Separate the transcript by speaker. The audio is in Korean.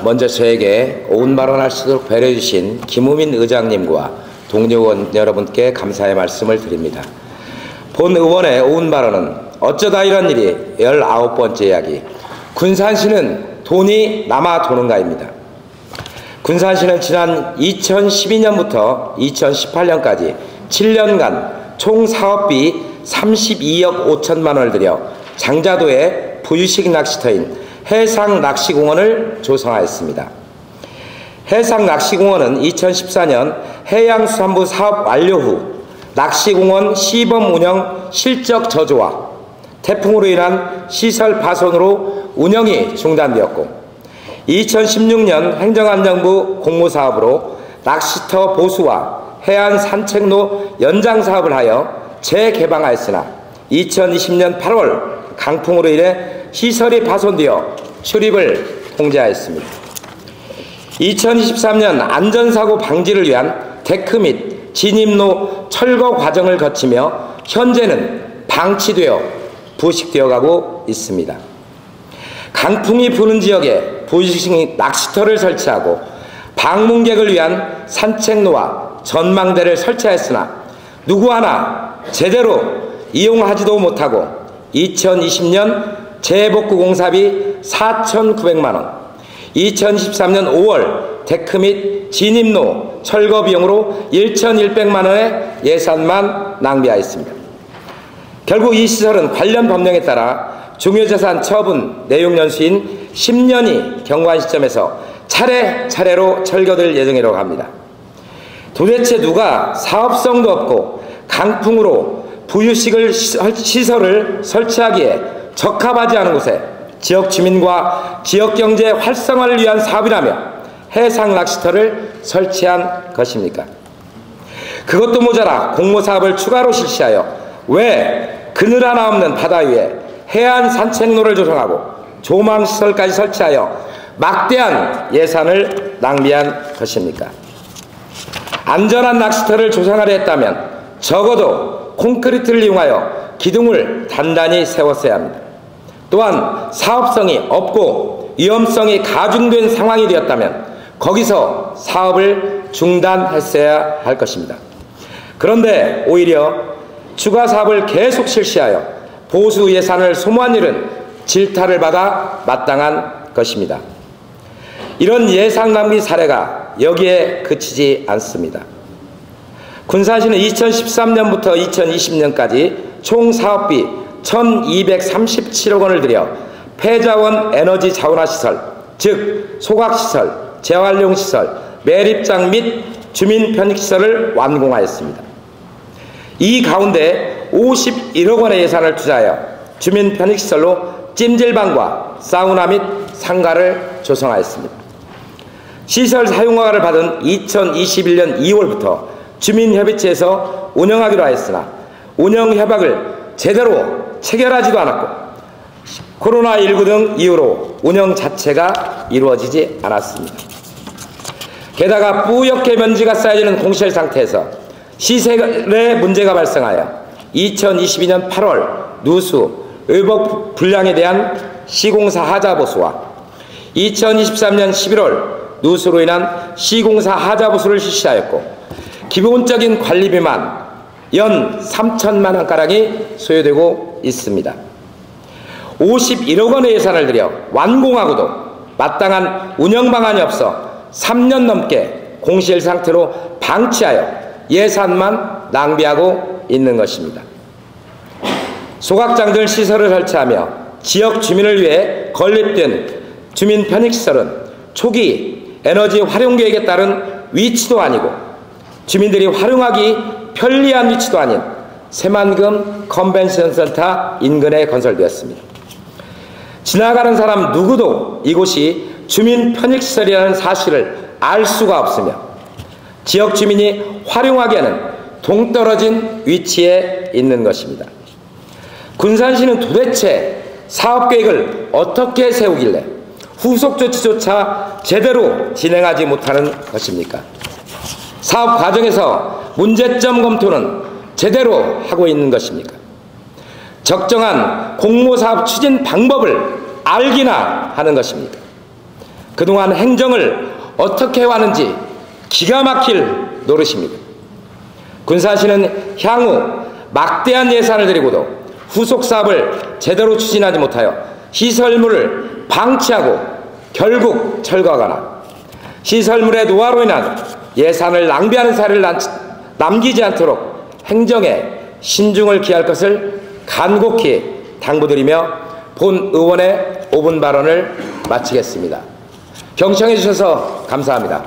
Speaker 1: 먼저 저에게 온 발언할 수 있도록 배려해 주신 김우민 의장님과 동료 의원 여러분께 감사의 말씀을 드립니다. 본 의원의 온 발언은 어쩌다 이런 일이 19번째 이야기, 군산시는 돈이 남아 도는가입니다. 군산시는 지난 2012년부터 2018년까지 7년간 총 사업비 32억 5천만 원을 들여 장자도의 부유식 낚시터인 해상낚시공원을 조성하였습니다. 해상낚시공원은 2014년 해양수산부 사업 완료 후 낚시공원 시범 운영 실적 저조와 태풍으로 인한 시설 파손으로 운영이 중단되었고, 2016년 행정안전부 공모사업으로 낚시터 보수와 해안 산책로 연장 사업을 하여 재개방하였으나 2020년 8월 강풍으로 인해 시설이 파손되어 출입을 통제하였습니다. 2023년 안전사고 방지를 위한 데크 및 진입로 철거 과정을 거치며 현재는 방치되어 부식되어 가고 있습니다. 강풍이 부는 지역에 부식 낚시터를 설치하고 방문객을 위한 산책로와 전망대를 설치하였으나 누구 하나 제대로 이용하지도 못하고 2020년 재복구 공사비 4,900만 원, 2023년 5월 데크 및 진입로 철거 비용으로 1,100만 원의 예산만 낭비하였습니다. 결국 이 시설은 관련 법령에 따라 중요자산 처분 내용 연수인 10년이 경과한 시점에서 차례차례로 철거될 예정이라고 합니다. 도대체 누가 사업성도 없고 강풍으로 부유식을 시설을 설치하기에 적합하지 않은 곳에 지역 주민과 지역 경제 활성화를 위한 사업이라며 해상 낚시터를 설치한 것입니까? 그것도 모자라 공모사업을 추가로 실시하여 왜 그늘 하나 없는 바다 위에 해안 산책로를 조성하고 조망시설까지 설치하여 막대한 예산을 낭비한 것입니까? 안전한 낚시터를 조성하려 했다면 적어도 콘크리트를 이용하여 기둥을 단단히 세웠어야 합니다. 또한 사업성이 없고 위험성이 가중된 상황이 되었다면 거기서 사업을 중단했어야 할 것입니다. 그런데 오히려 추가 사업을 계속 실시하여 보수 예산을 소모한 일은 질타를 받아 마땅한 것입니다. 이런 예산 낭비 사례가 여기에 그치지 않습니다. 군산시는 2013년부터 2020년까지 총 사업비 1,237억 원을 들여 폐자원 에너지 자원화시설, 즉 소각시설, 재활용시설, 매립장 및 주민 편익시설을 완공하였습니다. 이 가운데 51억 원의 예산을 투자하여 주민 편익시설로 찜질방과 사우나 및 상가를 조성하였습니다. 시설 사용허가를 받은 2021년 2월부터 주민협의체에서 운영하기로 하였으나 운영협약을 제대로 체결하지도 않았고 코로나19 등 이유로 운영 자체가 이루어지지 않았습니다. 게다가 뿌옇게 먼지가 쌓여지는 공실 상태에서 시설에 문제가 발생하여 2022년 8월 누수, 의복 불량에 대한 시공사 하자 보수와 2023년 11월 누수로 인한 시공사 하자 보수를 실시하였고 기본적인 관리비만 연 3천만 원가량이 소요되고 있습니다. 51억 원의 예산을 들여 완공하고도 마땅한 운영 방안이 없어 3년 넘게 공실 상태로 방치하여 예산만 낭비하고 있는 것입니다. 소각장들 시설을 설치하며 지역 주민을 위해 건립된 주민 편익시설은 초기 에너지 활용 계획에 따른 위치도 아니고 주민들이 활용하기 편리한 위치도 아닌 새만금 컨벤션 센터 인근에 건설되었습니다. 지나가는 사람 누구도 이곳이 주민 편익시설이라는 사실을 알 수가 없으며 지역 주민이 활용하기에는 동떨어진 위치에 있는 것입니다. 군산시는 도대체 사업계획을 어떻게 세우길래 후속 조치조차 제대로 진행하지 못하는 것입니까? 사업 과정에서 문제점 검토는 제대로 하고 있는 것입니까? 적정한 공모사업 추진 방법을 알기나 하는 것입니까? 그동안 행정을 어떻게 해왔는지 기가 막힐 노릇입니다. 군산시는 향후 막대한 예산을 들이고도 후속 사업을 제대로 추진하지 못하여 시설물을 방치하고 결국 철거하거나 시설물의 노화로 인한 예산을 낭비하는 사례를 남기지 않도록 행정에 신중을 기할 것을 간곡히 당부드리며 본 의원의 5분 발언을 마치겠습니다. 경청해 주셔서 감사합니다.